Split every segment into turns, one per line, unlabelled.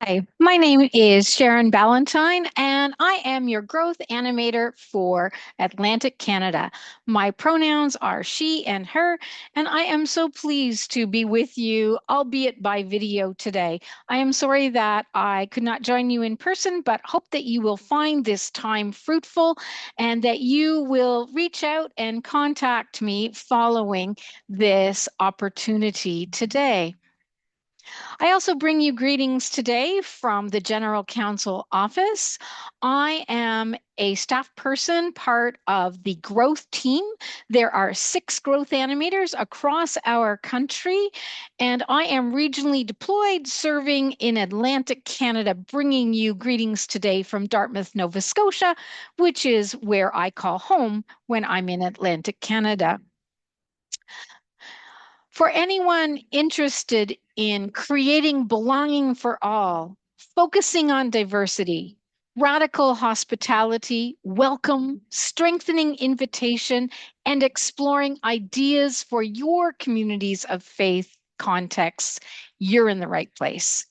Hi, my name is Sharon Ballantyne, and I am your growth animator for Atlantic Canada. My pronouns are she and her, and I am so pleased to be with you, albeit by video today. I am sorry that I could not join you in person, but hope that you will find this time fruitful and that you will reach out and contact me following this opportunity today. I also bring you greetings today from the General Counsel office. I am a staff person, part of the growth team. There are 6 growth animators across our country, and I am regionally deployed serving in Atlantic Canada, bringing you greetings today from Dartmouth, Nova Scotia, which is where I call home when I'm in Atlantic Canada. For anyone interested in creating belonging for all, focusing on diversity, radical hospitality, welcome, strengthening invitation, and exploring ideas for your communities of faith contexts, you're in the right place.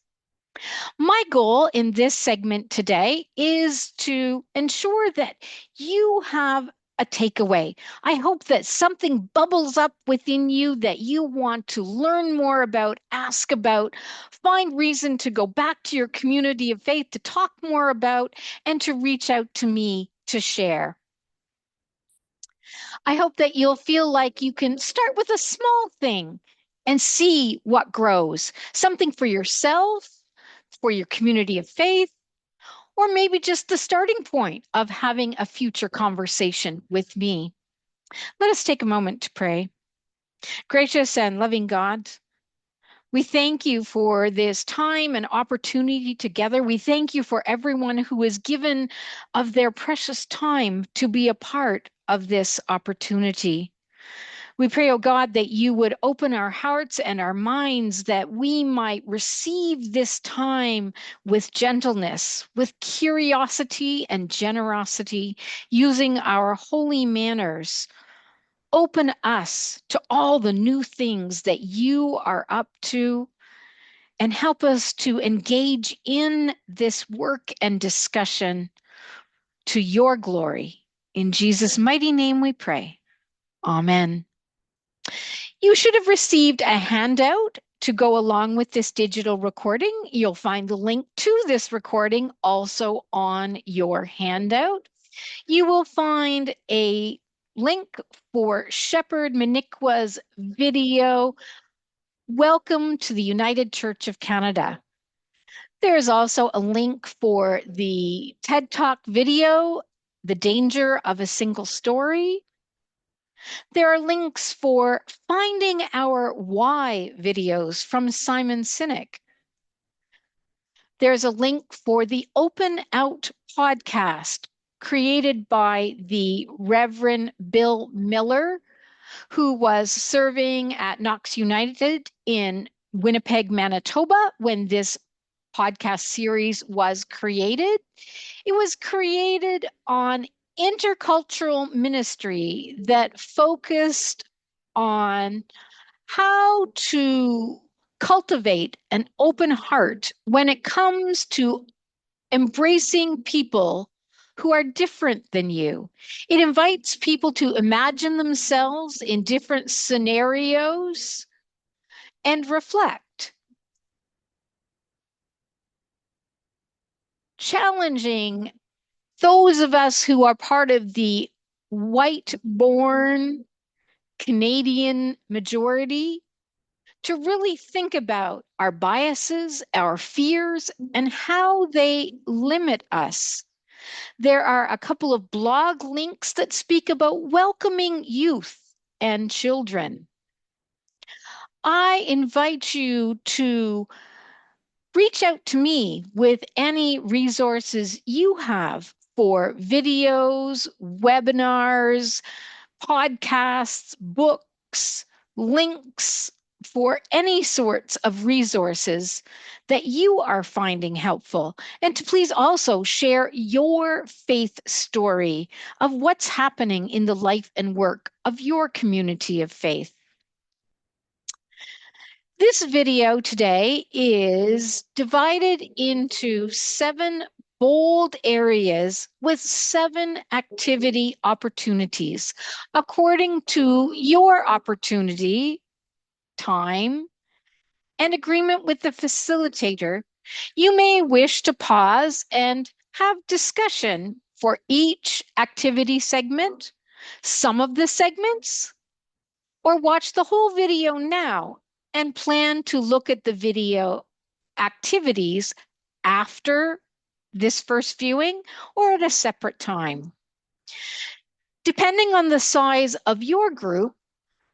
My goal in this segment today is to ensure that you have a takeaway. I hope that something bubbles up within you that you want to learn more about, ask about, find reason to go back to your community of faith to talk more about, and to reach out to me to share. I hope that you'll feel like you can start with a small thing and see what grows. Something for yourself, for your community of faith, or maybe just the starting point of having a future conversation with me. Let us take a moment to pray. Gracious and loving God, we thank you for this time and opportunity together. We thank you for everyone who has given of their precious time to be a part of this opportunity. We pray, oh God, that you would open our hearts and our minds that we might receive this time with gentleness, with curiosity and generosity, using our holy manners. Open us to all the new things that you are up to and help us to engage in this work and discussion to your glory. In Jesus' mighty name we pray. Amen. You should have received a handout to go along with this digital recording. You'll find the link to this recording also on your handout. You will find a link for Shepherd Maniqua's video, Welcome to the United Church of Canada. There's also a link for the TED Talk video, The Danger of a Single Story. There are links for finding our why videos from Simon Sinek. There's a link for the Open Out podcast created by the Reverend Bill Miller, who was serving at Knox United in Winnipeg, Manitoba, when this podcast series was created. It was created on intercultural ministry that focused on how to cultivate an open heart when it comes to embracing people who are different than you. It invites people to imagine themselves in different scenarios and reflect, challenging those of us who are part of the white born Canadian majority to really think about our biases, our fears, and how they limit us. There are a couple of blog links that speak about welcoming youth and children. I invite you to reach out to me with any resources you have for videos, webinars, podcasts, books, links for any sorts of resources that you are finding helpful. And to please also share your faith story of what's happening in the life and work of your community of faith. This video today is divided into 7 bold areas with 7 activity opportunities according to your opportunity, time, and agreement with the facilitator. You may wish to pause and have discussion for each activity segment, some of the segments, or watch the whole video now and plan to look at the video activities after this first viewing or at a separate time. Depending on the size of your group,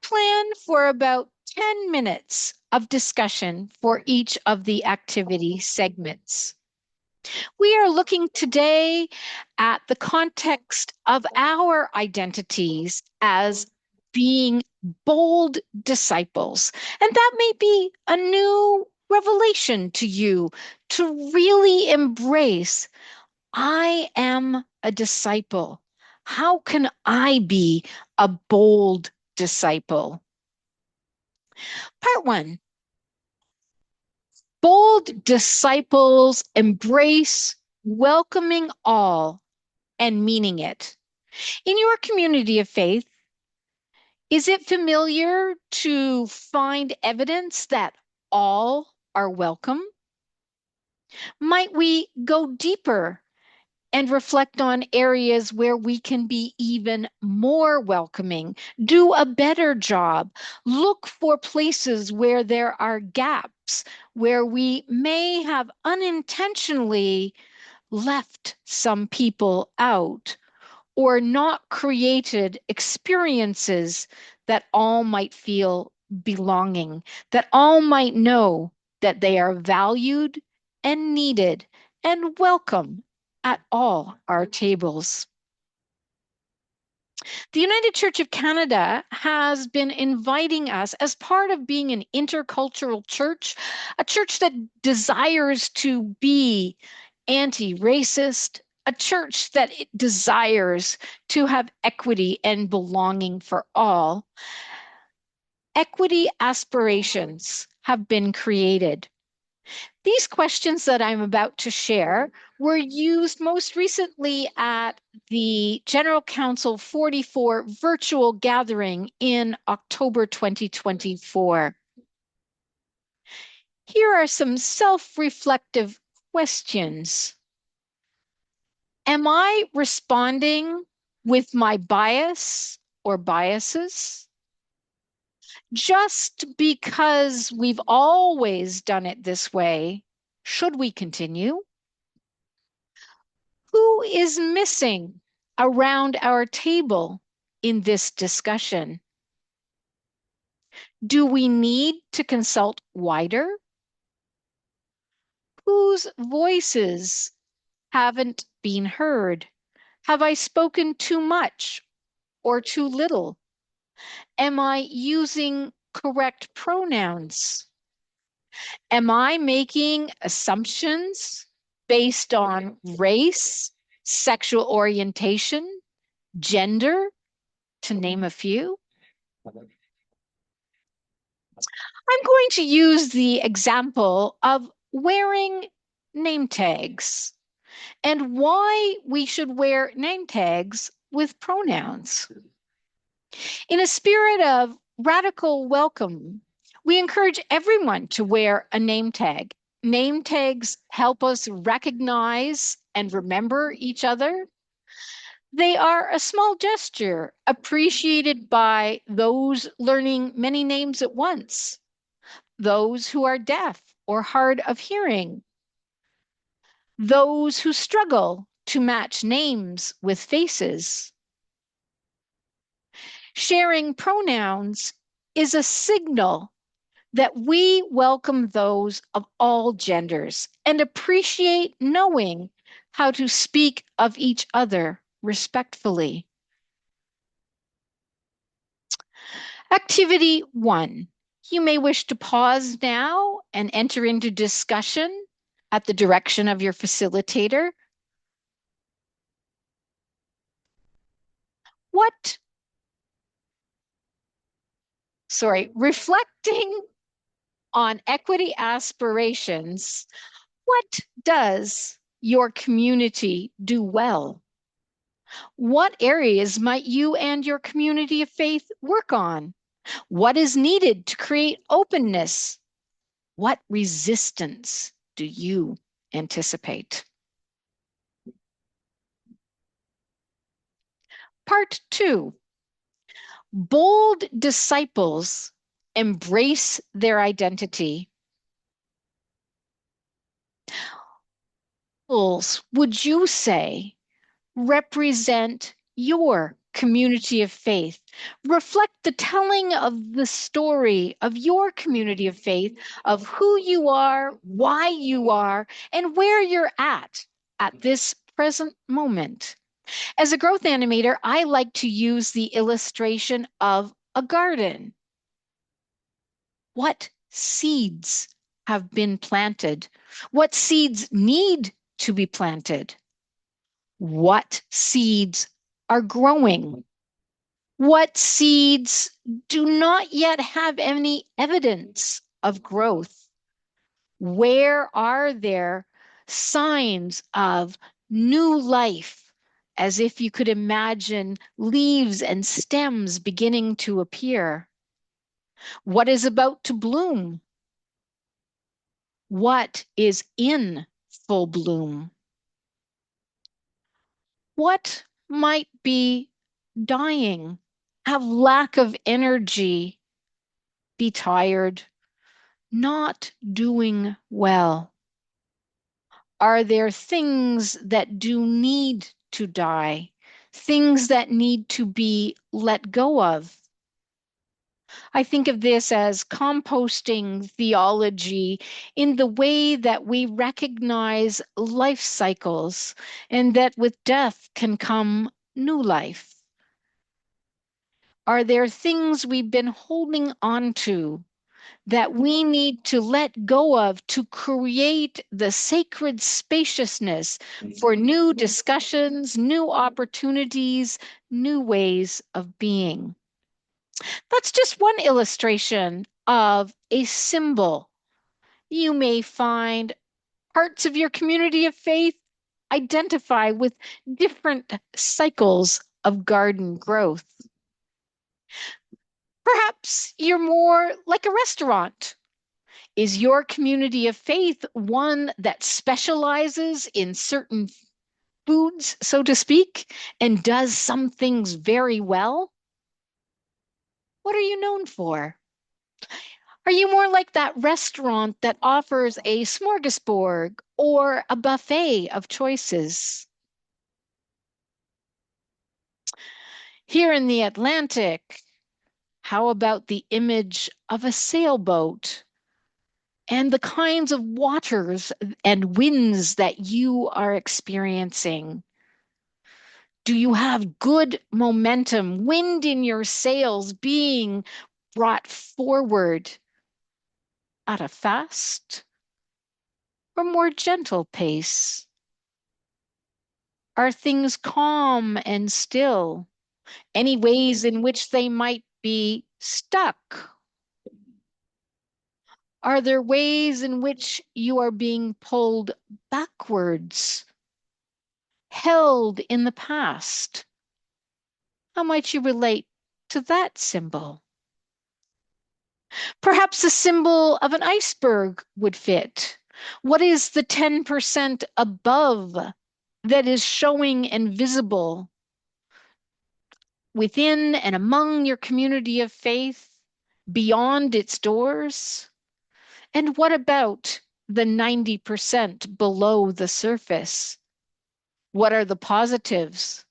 plan for about 10 minutes of discussion for each of the activity segments. We are looking today at the context of our identities as being bold disciples. And that may be a new revelation to you to really embrace, I am a disciple. How can I be a bold disciple? Part 1. Bold disciples embrace welcoming all and meaning it. In your community of faith, is it familiar to find evidence that all are welcome? Might we go deeper and reflect on areas where we can be even more welcoming, do a better job, look for places where there are gaps, where we may have unintentionally left some people out or not created experiences that all might feel belonging, that all might know that they are valued and needed and welcome at all our tables. The United Church of Canada has been inviting us as part of being an intercultural church, a church that desires to be anti-racist, a church that desires to have equity and belonging for all. Equity aspirations have been created. These questions that I'm about to share were used most recently at the General Council 44 virtual gathering in October 2024. Here are some self-reflective questions. Am I responding with my bias or biases? Just because we've always done it this way, should we continue? Who is missing around our table in this discussion? Do we need to consult wider? Whose voices haven't been heard? Have I spoken too much or too little? Am I using correct pronouns? Am I making assumptions based on race, sexual orientation, gender, to name a few? I'm going to use the example of wearing name tags and why we should wear name tags with pronouns. In a spirit of radical welcome, we encourage everyone to wear a name tag. Name tags help us recognize and remember each other. They are a small gesture appreciated by those learning many names at once, those who are deaf or hard of hearing, those who struggle to match names with faces. Sharing pronouns is a signal that we welcome those of all genders and appreciate knowing how to speak of each other respectfully. Activity 1. You may wish to pause now and enter into discussion at the direction of your facilitator. Reflecting On equity aspirations, what does your community do well? What areas might you and your community of faith work on? What is needed to create openness? What resistance do you anticipate? Part two, bold disciples embrace their identity. Would you say represent your community of faith? Reflect the telling of the story of your community of faith, of who you are, why you are, and where you're at this present moment. As a growth animator, I like to use the illustration of a garden. What seeds have been planted? What seeds need to be planted? What seeds are growing? What seeds do not yet have any evidence of growth? Where are there signs of new life, as if you could imagine leaves and stems beginning to appear? What is about to bloom? What is in full bloom? What might be dying, have lack of energy, be tired, not doing well? Are there things that do need to die, things that need to be let go of? I think of this as composting theology in the way that we recognize life cycles and that with death can come new life. Are there things we've been holding on to that we need to let go of to create the sacred spaciousness for new discussions, new opportunities, new ways of being? That's just one illustration of a symbol. You may find parts of your community of faith identify with different cycles of garden growth. Perhaps you're more like a restaurant. Is your community of faith one that specializes in certain foods, so to speak, and does some things very well? What are you known for? Are you more like that restaurant that offers a smorgasbord or a buffet of choices? Here in the Atlantic, how about the image of a sailboat and the kinds of waters and winds that you are experiencing? Do you have good momentum, wind in your sails being brought forward at a fast or more gentle pace? Are things calm and still? Any ways in which they might be stuck? Are there ways in which you are being pulled backwards, held in the past? How might you relate to that symbol? Perhaps the symbol of an iceberg would fit. What is the 10% above that is showing and visible within and among your community of faith, beyond its doors? And what about the 90% below the surface? What are the positives?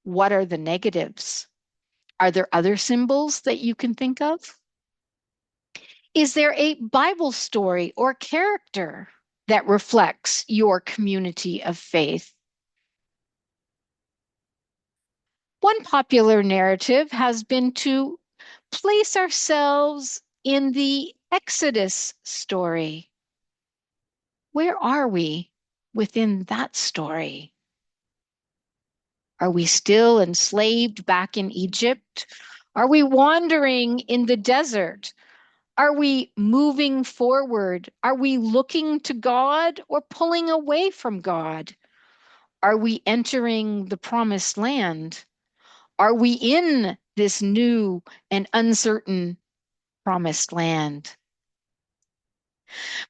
What are the negatives? Are there other symbols that you can think of? Is there a Bible story or character that reflects your community of faith? One popular narrative has been to place ourselves in the Exodus story. Where are we within that story? Are we still enslaved back in Egypt? Are we wandering in the desert? Are we moving forward? Are we looking to God or pulling away from God? Are we entering the promised land? Are we in this new and uncertain promised land?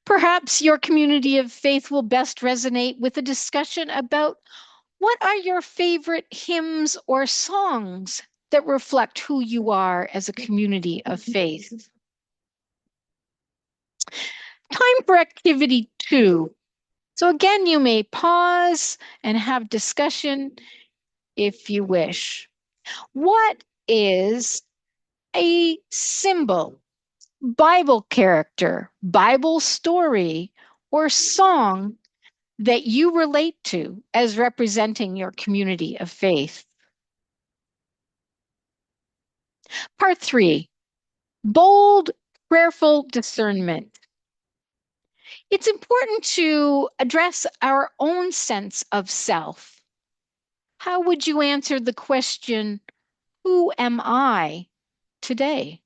Perhaps your community of faith will best resonate with a discussion about what are your favorite hymns or songs that reflect who you are as a community of faith. Time for activity 2. So again, you may pause and have discussion if you wish. What is a symbol, Bible character, Bible story, or song that you relate to as representing your community of faith? Part 3, bold, prayerful discernment. It's important to address our own sense of self. How would you answer the question, who am I today?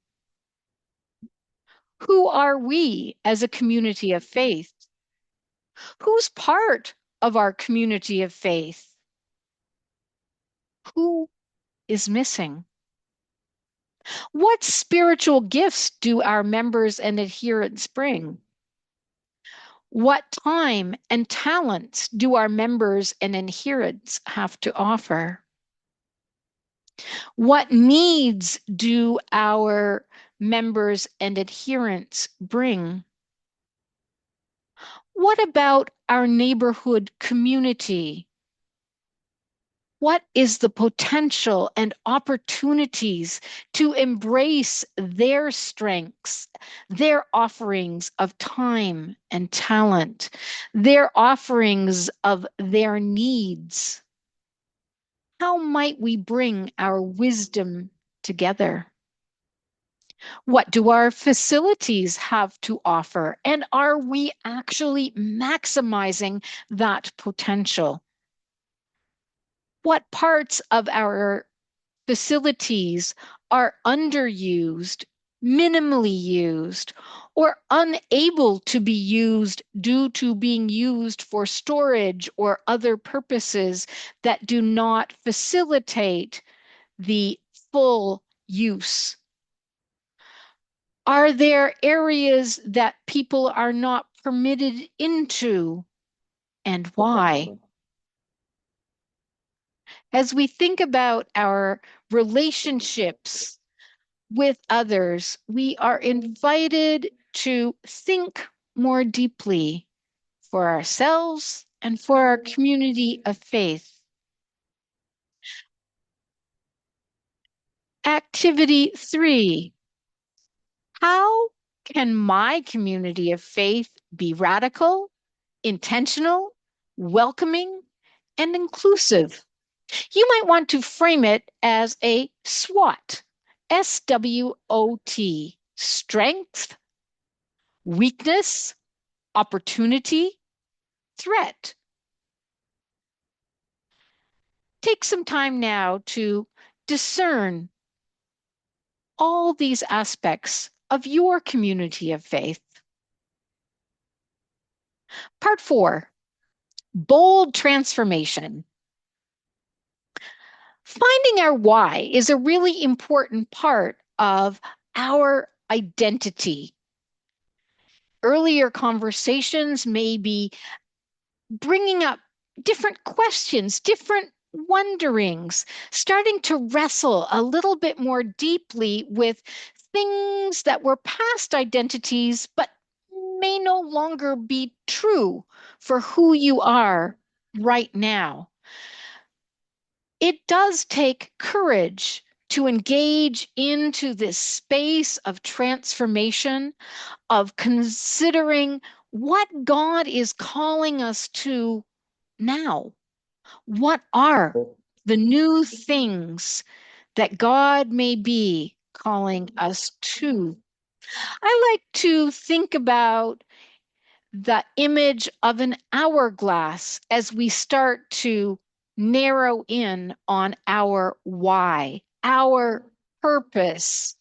Who are we as a community of faith? Who's part of our community of faith? Who is missing? What spiritual gifts do our members and adherents bring? What time and talents do our members and adherents have to offer? What needs do our members and adherents bring? What about our neighborhood community? What is the potential and opportunities to embrace their strengths, their offerings of time and talent, their offerings of their needs? How might we bring our wisdom together? What do our facilities have to offer? And are we actually maximizing that potential? What parts of our facilities are underused, minimally used, or unable to be used due to being used for storage or other purposes that do not facilitate the full use? Are there areas that people are not permitted into, and why? As we think about our relationships with others, we are invited to think more deeply for ourselves and for our community of faith. Activity 3, how can my community of faith be radical, intentional, welcoming, and inclusive? You might want to frame it as a SWOT, SWOT, strength, weakness, opportunity, threat. Take some time now to discern all these aspects of your community of faith. Part 4, bold transformation. Finding our why is a really important part of our identity. Earlier conversations may be bringing up different questions, different wonderings, starting to wrestle a little bit more deeply with things that were past identities, but may no longer be true for who you are right now. It does take courage to engage into this space of transformation, of considering what God is calling us to now. What are the new things that God may be calling us to? I like to think about the image of an hourglass as we start to narrow in on our why, our purpose.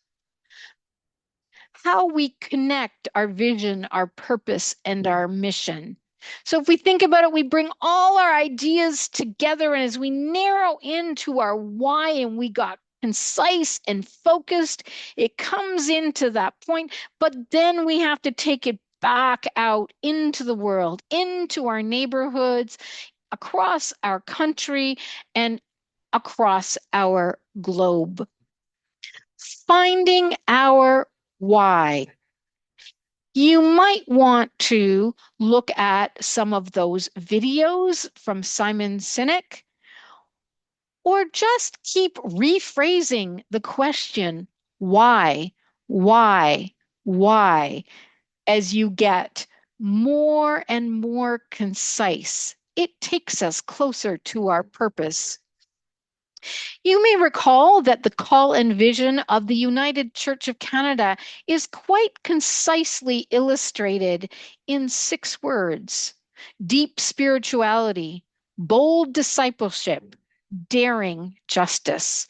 how we connect our vision, our purpose, and our mission. So if we think about it, we bring all our ideas together, and as we narrow into our why and we got concise and focused, it comes into that point. But then we have to take it back out into the world, into our neighborhoods, across our country, and across our globe. Finding our why. You might want to look at some of those videos from Simon Sinek, or just keep rephrasing the question, why, why, why, as you get more and more concise. It takes us closer to our purpose. You may recall that the call and vision of the United Church of Canada is quite concisely illustrated in 6 words: deep spirituality, bold discipleship, daring justice.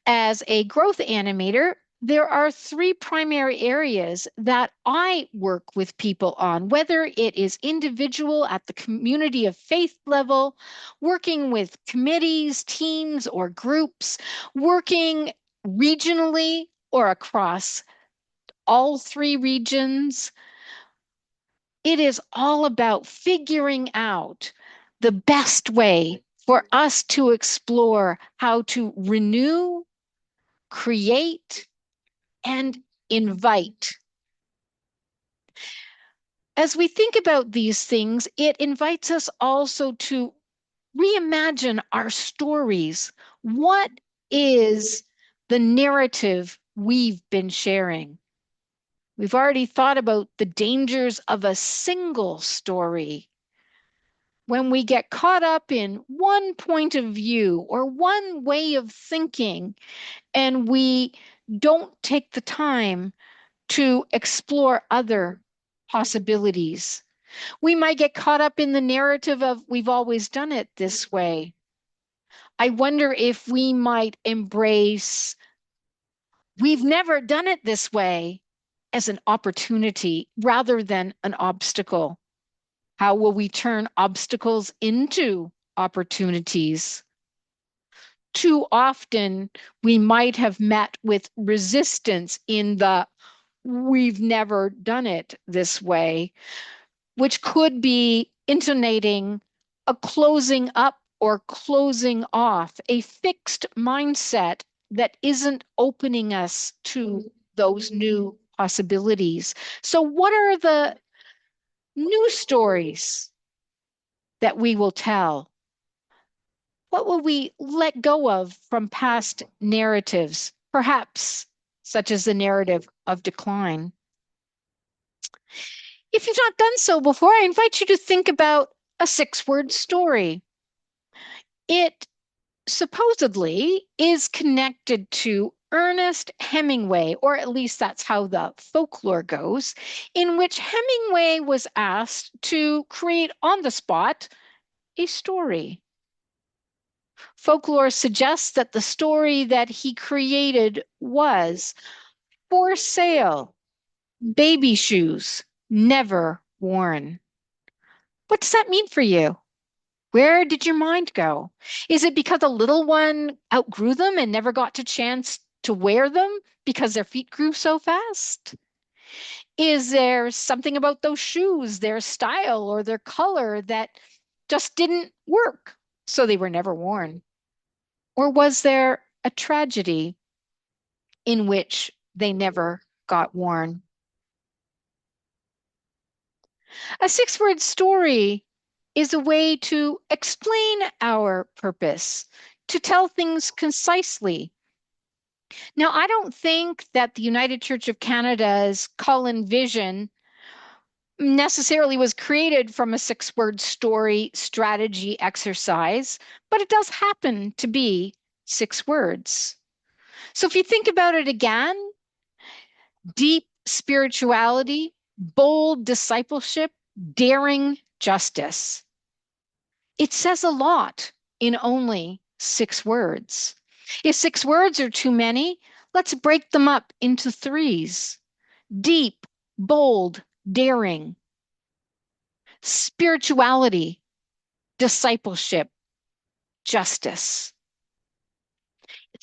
As a growth animator, there are 3 primary areas that I work with people on, whether it is individual at the community of faith level, working with committees, teams, or groups, working regionally or across all 3 regions. It is all about figuring out the best way for us to explore how to renew, create, and invite. As we think about these things, it invites us also to reimagine our stories. What is the narrative we've been sharing? We've already thought about the dangers of a single story. When we get caught up in one point of view or one way of thinking, and we don't take the time to explore other possibilities. We might get caught up in the narrative of we've always done it this way. I wonder if we might embrace we've never done it this way as an opportunity rather than an obstacle. How will we turn obstacles into opportunities? Too often, we might have met with resistance in the we've never done it this way, which could be intonating a closing up or closing off, a fixed mindset that isn't opening us to those new possibilities. So, what are the new stories that we will tell? What will we let go of from past narratives, perhaps such as the narrative of decline? If you've not done so before, I invite you to think about a 6-word story. It supposedly is connected to Ernest Hemingway, or at least that's how the folklore goes, in which Hemingway was asked to create on the spot a story. Folklore suggests that the story that he created was For Sale, Baby Shoes Never Worn. What does that mean for you? Where did your mind go? Is it because a little one outgrew them and never got to chance to wear them because their feet grew so fast? Is there something about those shoes, their style or their color that just didn't work, so they were never worn? Or was there a tragedy in which they never got worn? A 6-word story is a way to explain our purpose, to tell things concisely. Now, I don't think that the United Church of Canada's call and vision necessarily was created from a 6-word story strategy exercise, but it does happen to be 6 words. So if you think about it again, deep spirituality, bold discipleship, daring justice. It says a lot in only 6 words. If 6 words are too many, let's break them up into 3s. deep, bold, daring, spirituality, discipleship, justice.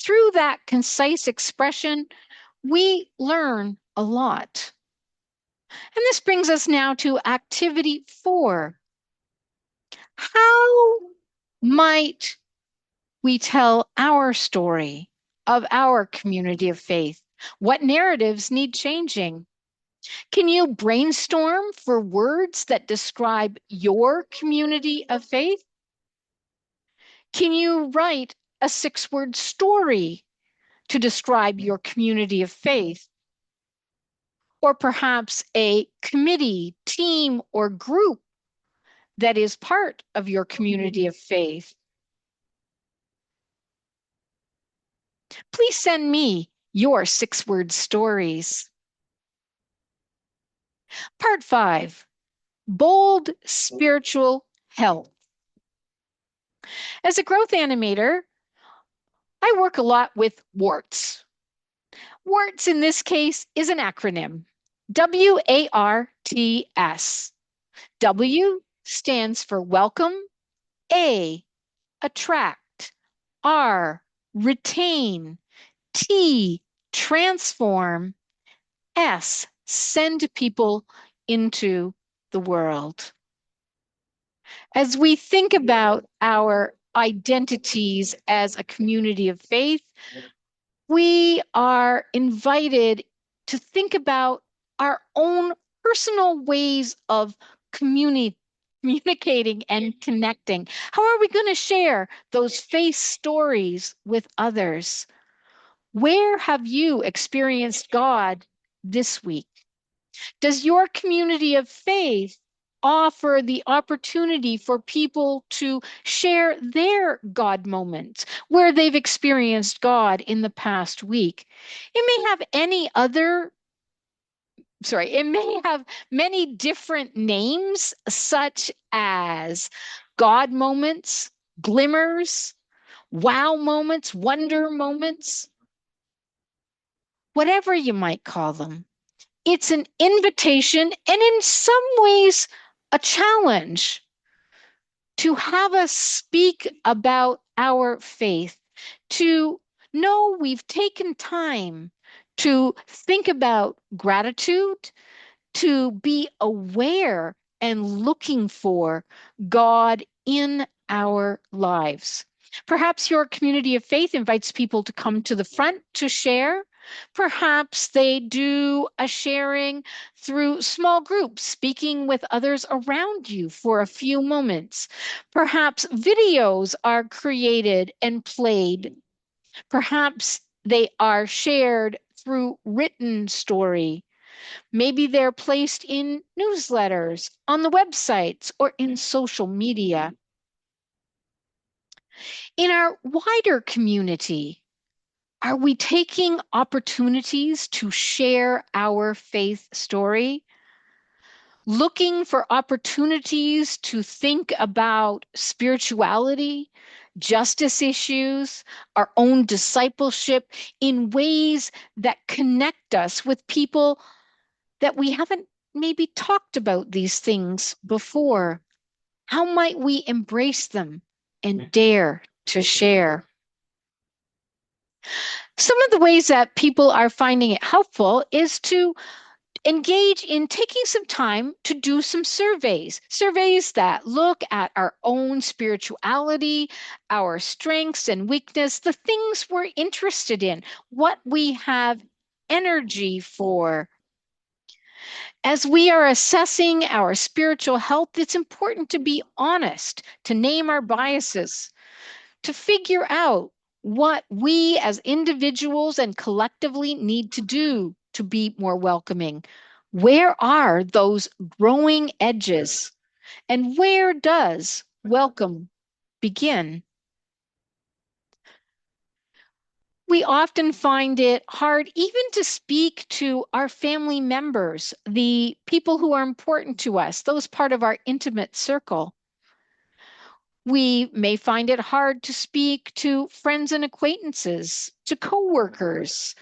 Through that concise expression, we learn a lot. And this brings us now to activity 4. How might we tell our story of our community of faith? What narratives need changing? Can you brainstorm for words that describe your community of faith? Can you write a 6-word story to describe your community of faith? Or perhaps a committee, team, or group that is part of your community of faith? Please send me your 6-word stories. Part 5, bold spiritual health. As a growth animator, I work a lot with WARTS. WARTS in this case is an acronym. WARTS. W stands for welcome, A, attract, R, retain, T, transform, S, send people into the world. As we think about our identities as a community of faith, we are invited to think about our own personal ways of communicating and connecting. How are we going to share those faith stories with others? Where have you experienced God this week? Does your community of faith offer the opportunity for people to share their God moments where they've experienced God in the past week? It may have many different names, such as God moments, glimmers, wow moments, wonder moments, whatever you might call them. It's an invitation and in some ways a challenge to have us speak about our faith, to know we've taken time to think about gratitude, to be aware and looking for God in our lives. Perhaps your community of faith invites people to come to the front to share. Perhaps they do a sharing through small groups, speaking with others around you for a few moments. Perhaps videos are created and played. Perhaps they are shared through written story. Maybe they're placed in newsletters, on the websites, or in social media. In our wider community, are we taking opportunities to share our faith story? Looking for opportunities to think about spirituality, justice issues, our own discipleship in ways that connect us with people that we haven't maybe talked about these things before. How might we embrace them and dare to share? Some of the ways that people are finding it helpful is to engage in taking some time to do some surveys that look at our own spirituality, our strengths and weakness, the things we're interested in, what we have energy for. As we are assessing our spiritual health, it's important to be honest, to name our biases, to figure out what we as individuals and collectively need to do to be more welcoming. Where are those growing edges? And where does welcome begin? We often find it hard even to speak to our family members, the people who are important to us, those part of our intimate circle. We may find it hard to speak to friends and acquaintances, to coworkers,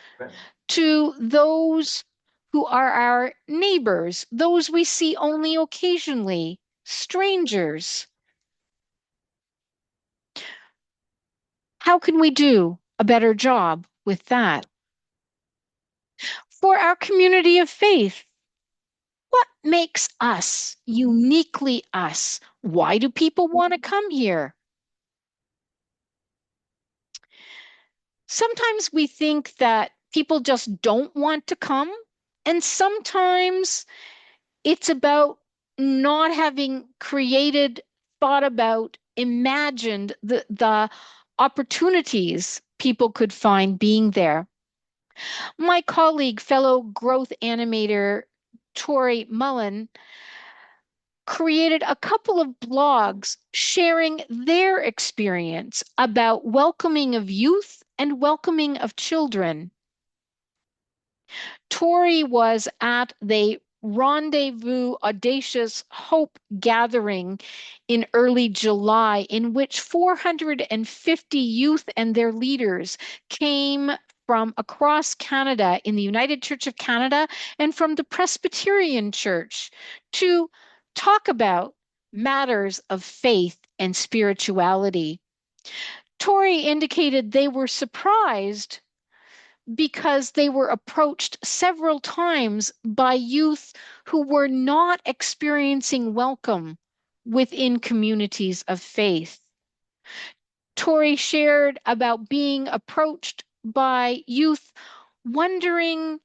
to those who are our neighbors, those we see only occasionally, strangers. How can we do a better job with that? For our community of faith, what makes us uniquely us? Why do people want to come here? Sometimes we think that people just don't want to come, and sometimes it's about not having created, thought about, imagined the opportunities people could find being there. My colleague, fellow growth animator Tori Mullen, created a couple of blogs sharing their experience about welcoming of youth and welcoming of children. Tori was at the Rendezvous Audacious Hope gathering in early July, in which 450 youth and their leaders came from across Canada in the United Church of Canada and from the Presbyterian Church to talk about matters of faith and spirituality. Tori indicated they were surprised because they were approached several times by youth who were not experiencing welcome within communities of faith. Tori shared about being approached by youth wondering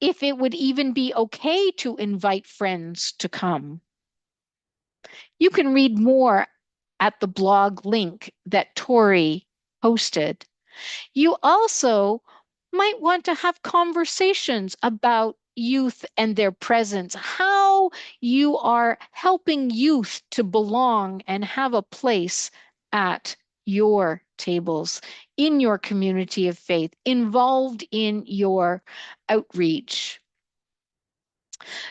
if it would even be okay to invite friends to come. You can read more at the blog link that Tori posted. You also might want to have conversations about youth and their presence, how you are helping youth to belong and have a place at your tables, in your community of faith, involved in your outreach.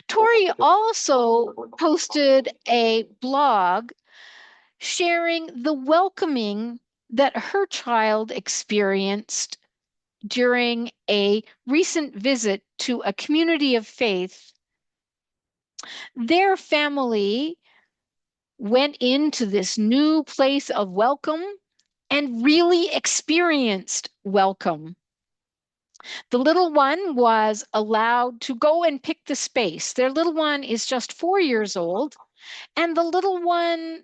Tori also posted a blog sharing the welcoming that her child experienced during a recent visit to a community of faith. Their family went into this new place of welcome and really experienced welcome. The little one was allowed to go and pick the space. Their little one is just 4 years old, and the little one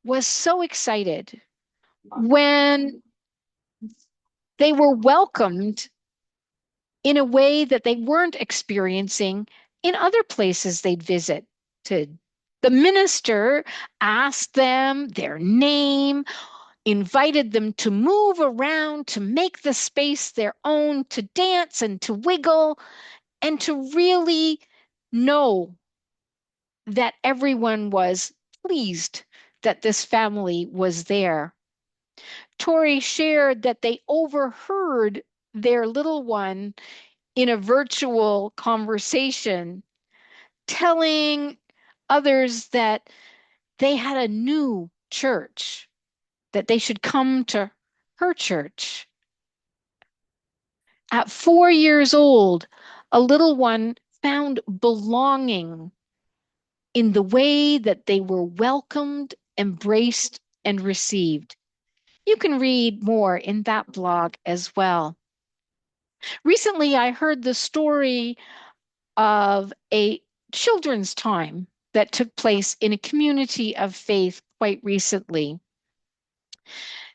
was so excited when they were welcomed in a way that they weren't experiencing in other places they'd visited. The minister asked them their name, invited them to move around, to make the space their own, to dance and to wiggle, and to really know that everyone was pleased that this family was there. Tori shared that they overheard their little one in a virtual conversation telling others that they had a new church, that they should come to her church. At 4 years old, a little one found belonging in the way that they were welcomed, embraced, and received. You can read more in that blog as well. Recently, I heard the story of a children's time that took place in a community of faith quite recently.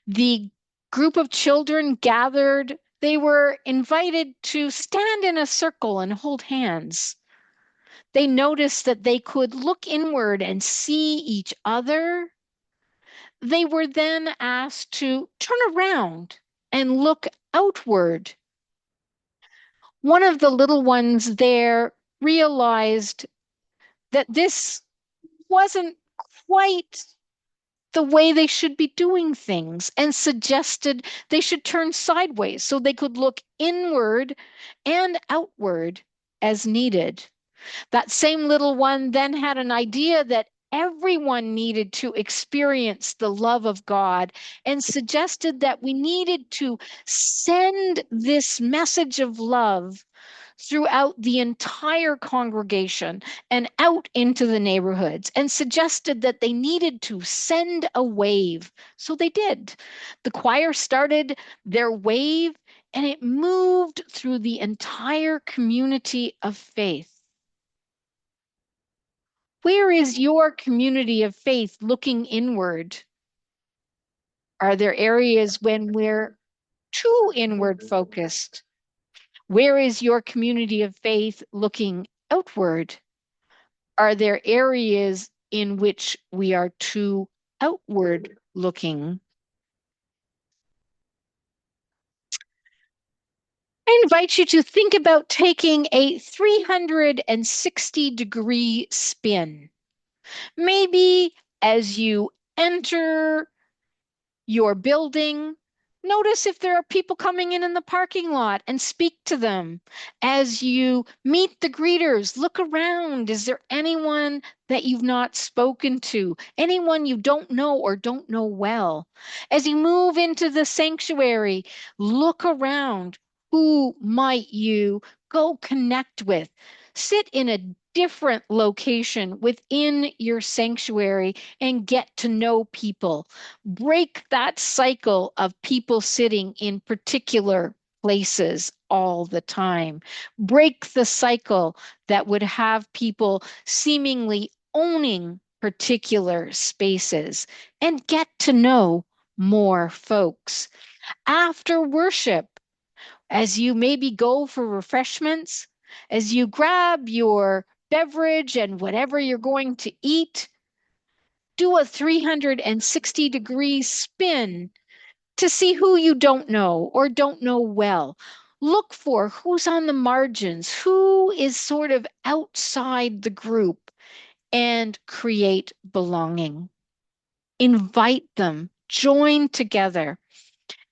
The group of children gathered, they were invited to stand in a circle and hold hands. They noticed that they could look inward and see each other. They were then asked to turn around and look outward. One of the little ones there realized that this wasn't quite the way they should be doing things and suggested they should turn sideways so they could look inward and outward as needed. That same little one then had an idea that everyone needed to experience the love of God and suggested that we needed to send this message of love throughout the entire congregation and out into the neighborhoods and suggested that they needed to send a wave. So they did. The choir started their wave and it moved through the entire community of faith. Where is your community of faith looking inward? Are there areas when we're too inward focused? Where is your community of faith looking outward? Are there areas in which we are too outward looking? I invite you to think about taking a 360-degree spin. Maybe as you enter your building, notice if there are people coming in the parking lot and speak to them. As you meet the greeters, look around. Is there anyone that you've not spoken to? Anyone you don't know or don't know well? As you move into the sanctuary, look around. Who might you go connect with? Sit in a different location within your sanctuary and get to know people. Break that cycle of people sitting in particular places all the time. Break the cycle that would have people seemingly owning particular spaces and get to know more folks. After worship, as you maybe go for refreshments, as you grab your beverage and whatever you're going to eat, do a 360-degree spin to see who you don't know or don't know well. Look for who's on the margins, who is sort of outside the group, and create belonging. Invite them, join together.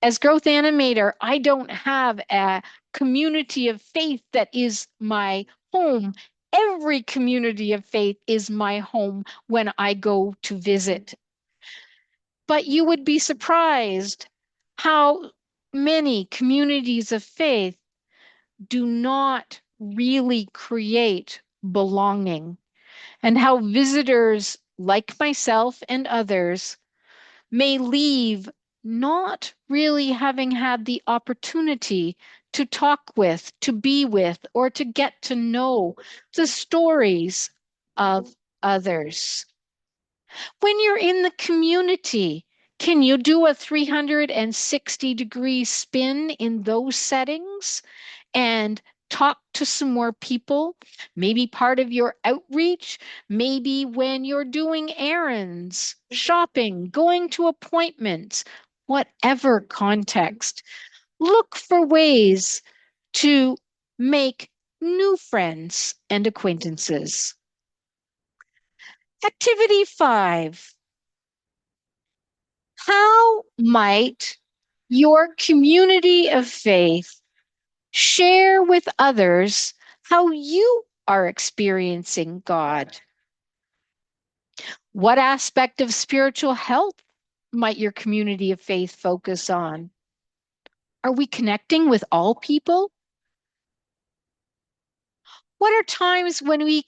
As growth animator, I don't have a community of faith that is my home. Every community of faith is my home when I go to visit. But you would be surprised how many communities of faith do not really create belonging, and how visitors like myself and others may leave not really having had the opportunity to talk with, to be with, or to get to know the stories of others. When you're in the community, can you do a 360-degree spin in those settings and talk to some more people? Maybe part of your outreach, maybe when you're doing errands, shopping, going to appointments, whatever context. Look for ways to make new friends and acquaintances. Activity 5. How might your community of faith share with others how you are experiencing God? What aspect of spiritual health might your community of faith focus on? Are we connecting with all people? What are times when we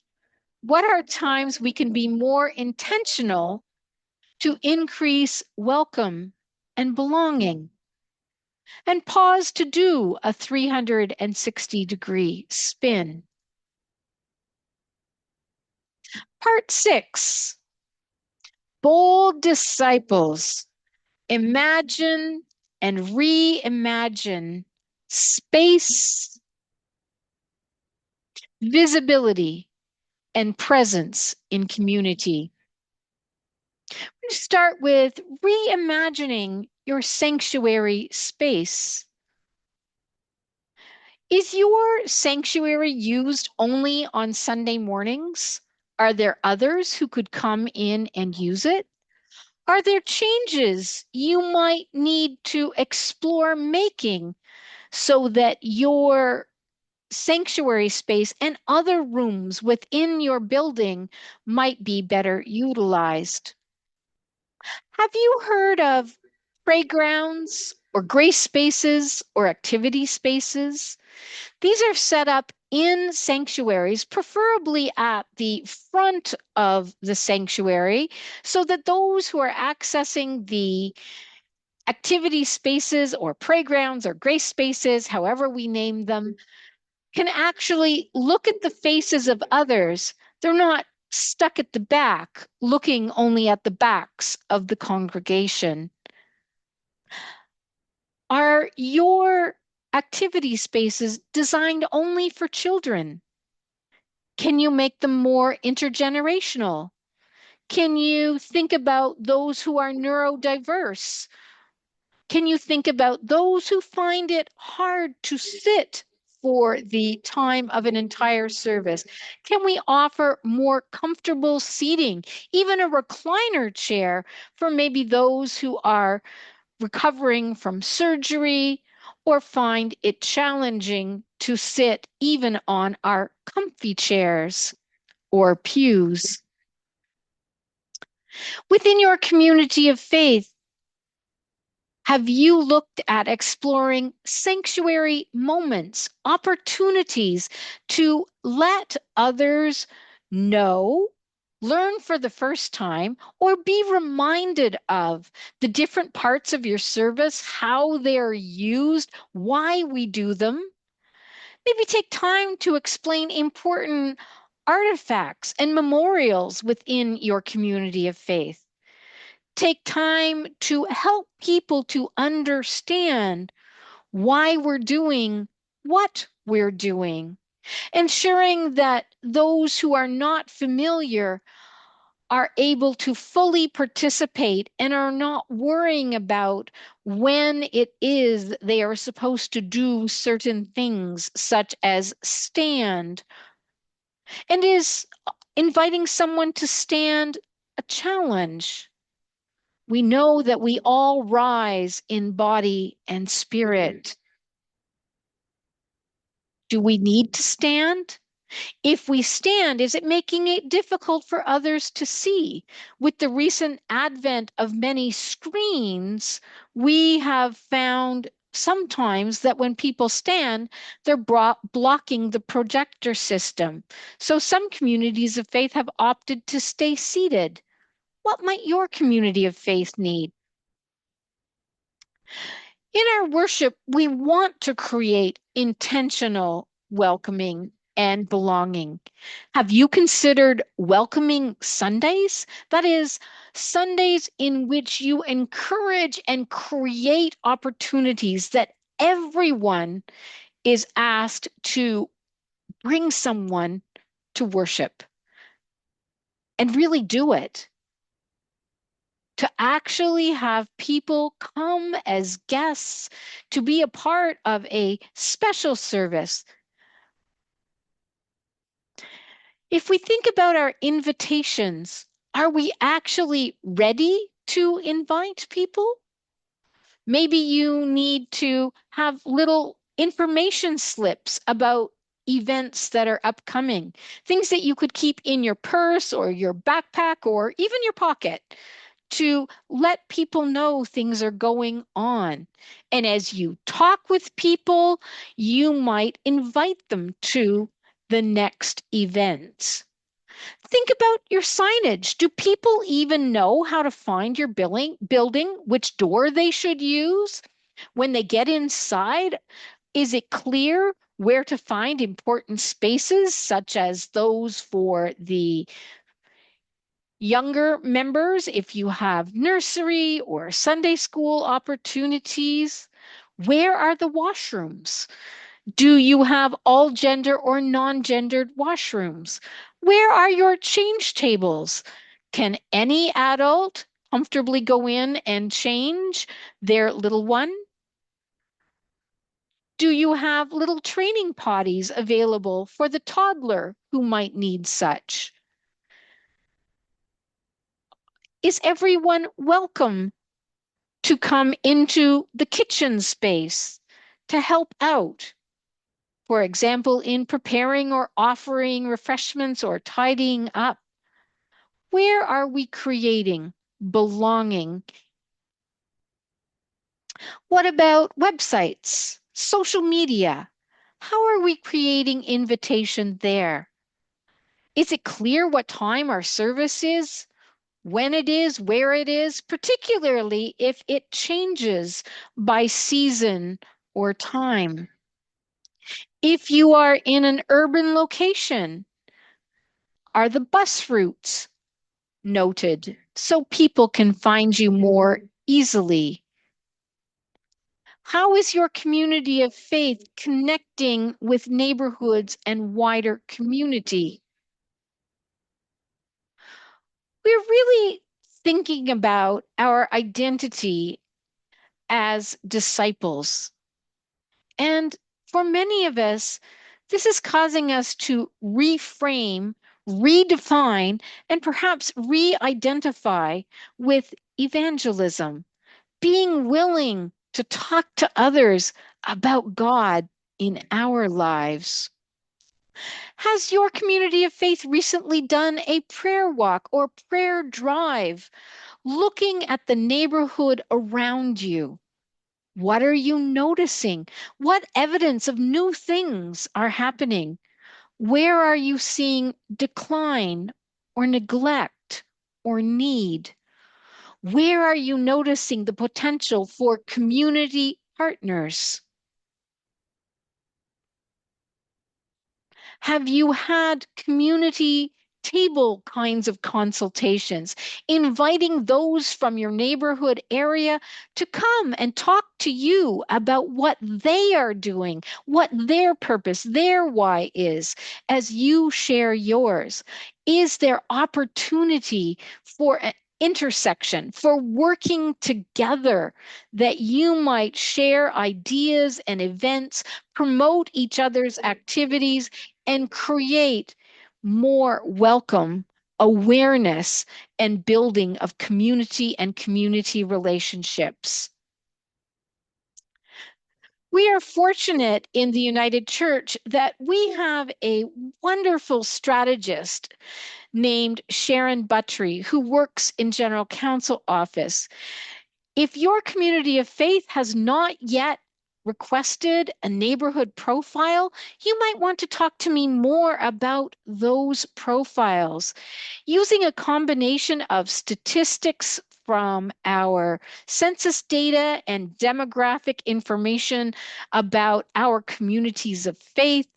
what are times we can be more intentional to increase welcome and belonging? And pause to do a 360-degree spin. Part 6. Bold disciples imagine and reimagine space, visibility, and presence in community. Start with reimagining your sanctuary space. Is your sanctuary used only on Sunday mornings? Are there others who could come in and use it? Are there changes you might need to explore making so that your sanctuary space and other rooms within your building might be better utilized? Have you heard of playgrounds or grace spaces or activity spaces? These are set up in sanctuaries, preferably at the front of the sanctuary, so that those who are accessing the activity spaces or playgrounds or grace spaces, however we name them, can actually look at the faces of others. They're not stuck at the back, looking only at the backs of the congregation. Are your activity spaces designed only for children? Can you make them more intergenerational? Can you think about those who are neurodiverse? Can you think about those who find it hard to sit for the time of an entire service? Can we offer more comfortable seating, even a recliner chair for maybe those who are recovering from surgery or find it challenging to sit even on our comfy chairs or pews? Within your community of faith, have you looked at exploring sanctuary moments, opportunities to let others know, learn for the first time, or be reminded of the different parts of your service, how they're used, why we do them? Maybe take time to explain important artifacts and memorials within your community of faith. Take time to help people to understand why we're doing what we're doing, ensuring that those who are not familiar are able to fully participate and are not worrying about when it is they are supposed to do certain things, such as stand, and is inviting someone to stand a challenge. We know that we all rise in body and spirit. Do we need to stand? If we stand, is it making it difficult for others to see? With the recent advent of many screens, we have found sometimes that when people stand, they're blocking the projector system. So some communities of faith have opted to stay seated. What might your community of faith need? In our worship, we want to create intentional welcoming and belonging. Have you considered welcoming Sundays? That is, Sundays in which you encourage and create opportunities that everyone is asked to bring someone to worship and really do it. To actually have people come as guests to be a part of a special service. If we think about our invitations, are we actually ready to invite people? Maybe you need to have little information slips about events that are upcoming, things that you could keep in your purse or your backpack or even your pocket, to let people know things are going on. And as you talk with people, you might invite them to the next events. Think about your signage. Do people even know how to find your building, which door they should use? When they get inside, is it clear where to find important spaces, such as those for the younger members, if you have nursery or Sunday school opportunities? Where are the washrooms? Do you have all gender or non-gendered washrooms? Where are your change tables? Can any adult comfortably go in and change their little one? Do you have little training potties available for the toddler who might need such? Is everyone welcome to come into the kitchen space to help out? For example, in preparing or offering refreshments or tidying up. Where are we creating belonging? What about websites, social media? How are we creating invitation there? Is it clear what time our service is, when it is, where it is, particularly if it changes by season or time? If you are in an urban location, are the bus routes noted so people can find you more easily? How is your community of faith connecting with neighborhoods and wider community? We're really thinking about our identity as disciples. And for many of us, this is causing us to reframe, redefine, and perhaps re identify with evangelism, being willing to talk to others about God in our lives. Has your community of faith recently done a prayer walk or prayer drive, looking at the neighborhood around you? What are you noticing? What evidence of new things are happening? Where are you seeing decline or neglect or need? Where are you noticing the potential for community partners? Have you had community table kinds of consultations, inviting those from your neighborhood area to come and talk to you about what they are doing, what their purpose, their why is, as you share yours? Is there opportunity for an intersection, for working together, that you might share ideas and events, promote each other's activities, and create more welcome, awareness, and building of community and community relationships? We are fortunate in the United Church that we have a wonderful strategist named Sharon Ballantyne, who works in General Counsel office. If your community of faith has not yet requested a neighborhood profile, you might want to talk to me more about those profiles, using a combination of statistics from our census data and demographic information about our communities of faith.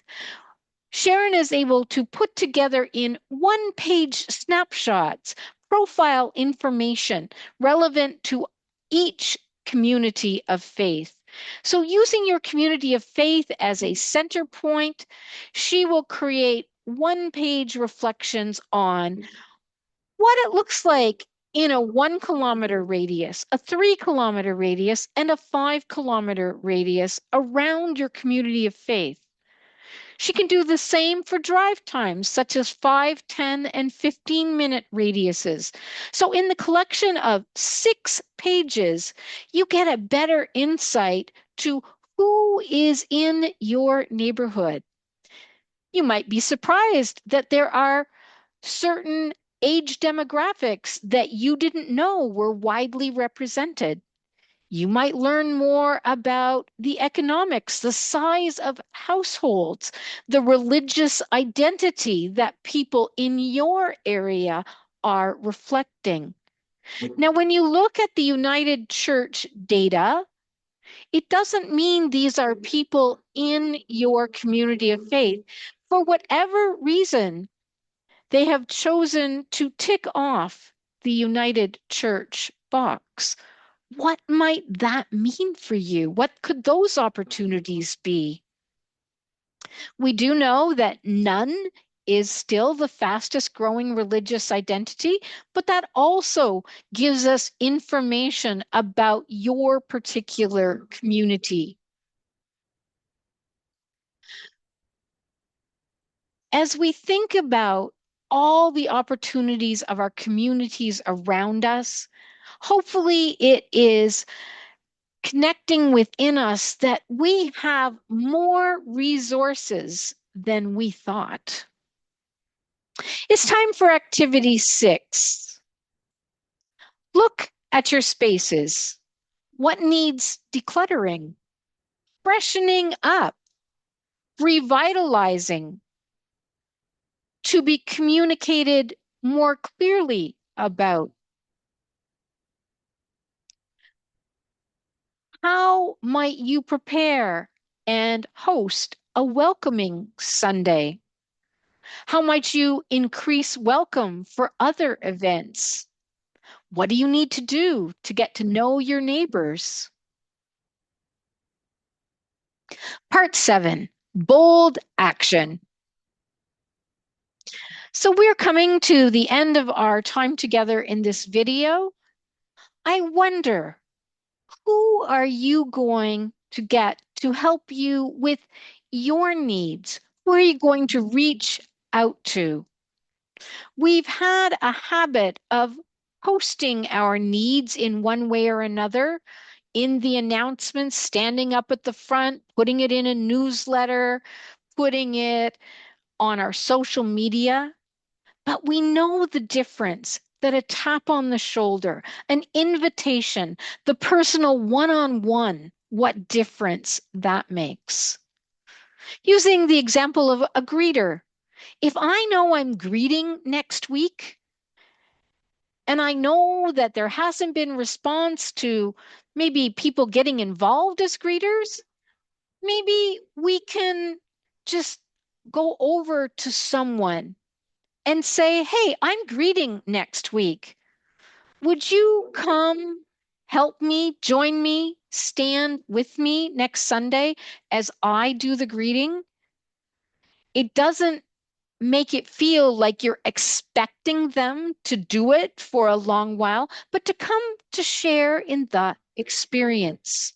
Sharon is able to put together in one-page snapshots profile information relevant to each community of faith. So, using your community of faith as a center point, she will create one-page reflections on what it looks like in a 1 kilometer radius, a 3 kilometer radius, and a 5 kilometer radius around your community of faith. She can do the same for drive times, such as 5, 10, and 15-minute radiuses. So in the collection of 6 pages, you get a better insight to who is in your neighborhood. You might be surprised that there are certain age demographics that you didn't know were widely represented. You might learn more about the economics, the size of households, the religious identity that people in your area are reflecting. Now, when you look at the United Church data, it doesn't mean these are people in your community of faith. For whatever reason, they have chosen to tick off the United Church box. What might that mean for you? What could those opportunities be? We do know that none is still the fastest growing religious identity, but that also gives us information about your particular community. As we think about all the opportunities of our communities around us, hopefully it is connecting within us that we have more resources than we thought. It's time for activity 6. Look at your spaces. What needs decluttering, freshening up, revitalizing, to be communicated more clearly about. How might you prepare and host a welcoming Sunday? How might you increase welcome for other events? What do you need to do to get to know your neighbors? Part 7, bold action. So we're coming to the end of our time together in this video. I wonder, who are you going to get to help you with your needs? Who are you going to reach out to? We've had a habit of posting our needs in one way or another in the announcements, standing up at the front, putting it in a newsletter, putting it on our social media. But we know the difference that a tap on the shoulder, an invitation, the personal one-on-one, what difference that makes. Using the example of a greeter, if I know I'm greeting next week and I know that there hasn't been response to maybe people getting involved as greeters, maybe we can just go over to someone and say, hey, I'm greeting next week. Would you come help me, join me, stand with me next Sunday as I do the greeting? It doesn't make it feel like you're expecting them to do it for a long while, but to come to share in the experience.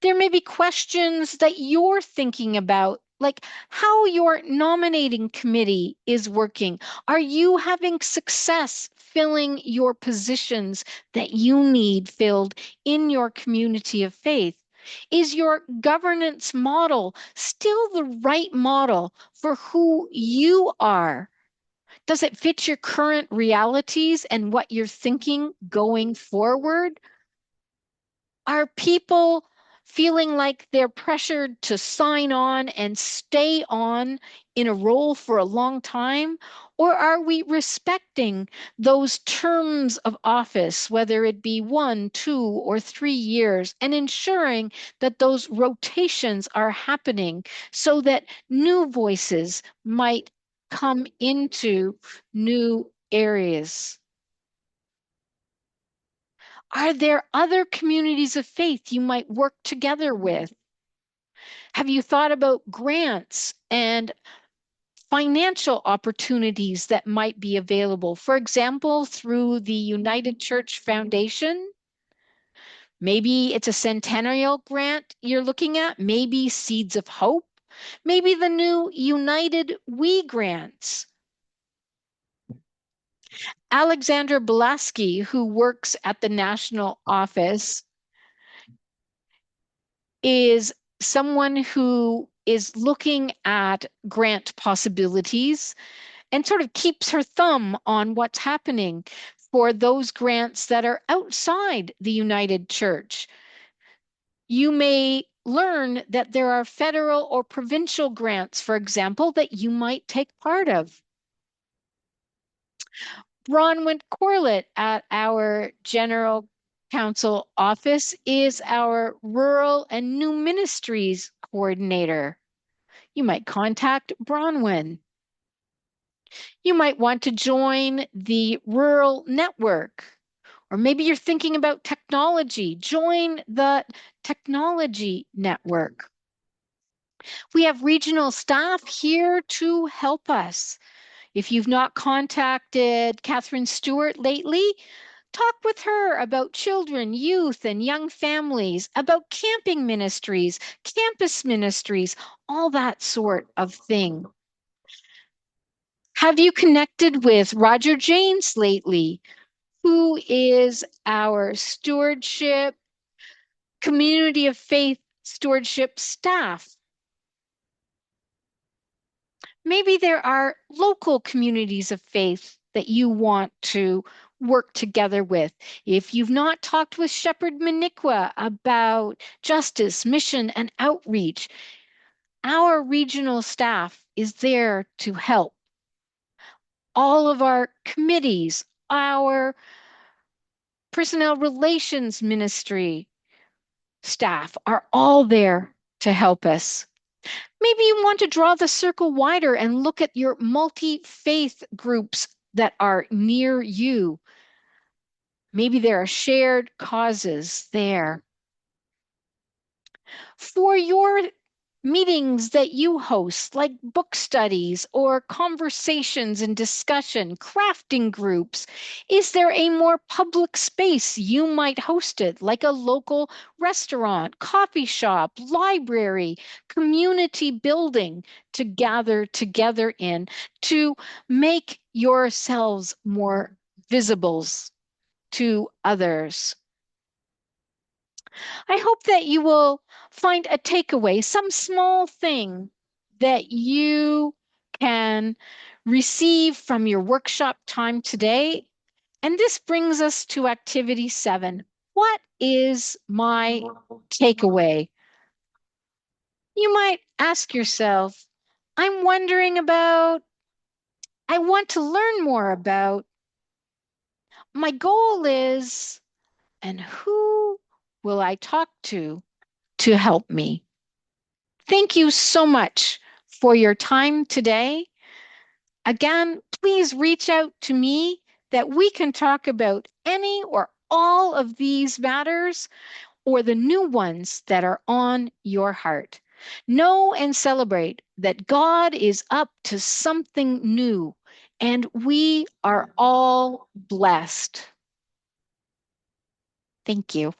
There may be questions that you're thinking about, like how your nominating committee is working. Are you having success filling your positions that you need filled in your community of faith? Is your governance model still the right model for who you are? Does it fit your current realities and what you're thinking going forward? Are people feeling like they're pressured to sign on and stay on in a role for a long time? Or are we respecting those terms of office, whether it be 1, 2, or 3 years, and ensuring that those rotations are happening so that new voices might come into new areas? Are there other communities of faith you might work together with? Have you thought about grants and financial opportunities that might be available? For example, through the United Church Foundation. Maybe it's a centennial grant you're looking at, maybe Seeds of Hope, maybe the new United We grants. Alexandra Belaski, who works at the national office, is someone who is looking at grant possibilities and sort of keeps her thumb on what's happening for those grants that are outside the United Church. You may learn that there are federal or provincial grants, for example, that you might take part of. Bronwyn Corlett at our General Council office is our Rural and New Ministries Coordinator. You might contact Bronwyn. You might want to join the Rural Network, or maybe you're thinking about technology. Join the Technology Network. We have regional staff here to help us. If you've not contacted Catherine Stewart lately, talk with her about children, youth, and young families, about camping ministries, campus ministries, all that sort of thing. Have you connected with Roger James lately, who is our stewardship, community of faith stewardship staff? Maybe there are local communities of faith that you want to work together with. If you've not talked with Shepherd Maniqua about justice, mission, and outreach, our regional staff is there to help. All of our committees, our personnel relations ministry staff are all there to help us. Maybe you want to draw the circle wider and look at your multi-faith groups that are near you. Maybe there are shared causes there. For your meetings that you host, like book studies or conversations and discussion, crafting groups, is there a more public space you might host it, like a local restaurant, coffee shop, library, community building to gather together in to make yourselves more visible to others? I hope that you will find a takeaway, some small thing that you can receive from your workshop time today. And this brings us to activity 7. What is my takeaway? You might ask yourself, I'm wondering about, I want to learn more about, my goal is, and who will I talk to help me? Thank you so much for your time today. Again, please reach out to me that we can talk about any or all of these matters or the new ones that are on your heart. Know and celebrate that God is up to something new, and we are all blessed. Thank you.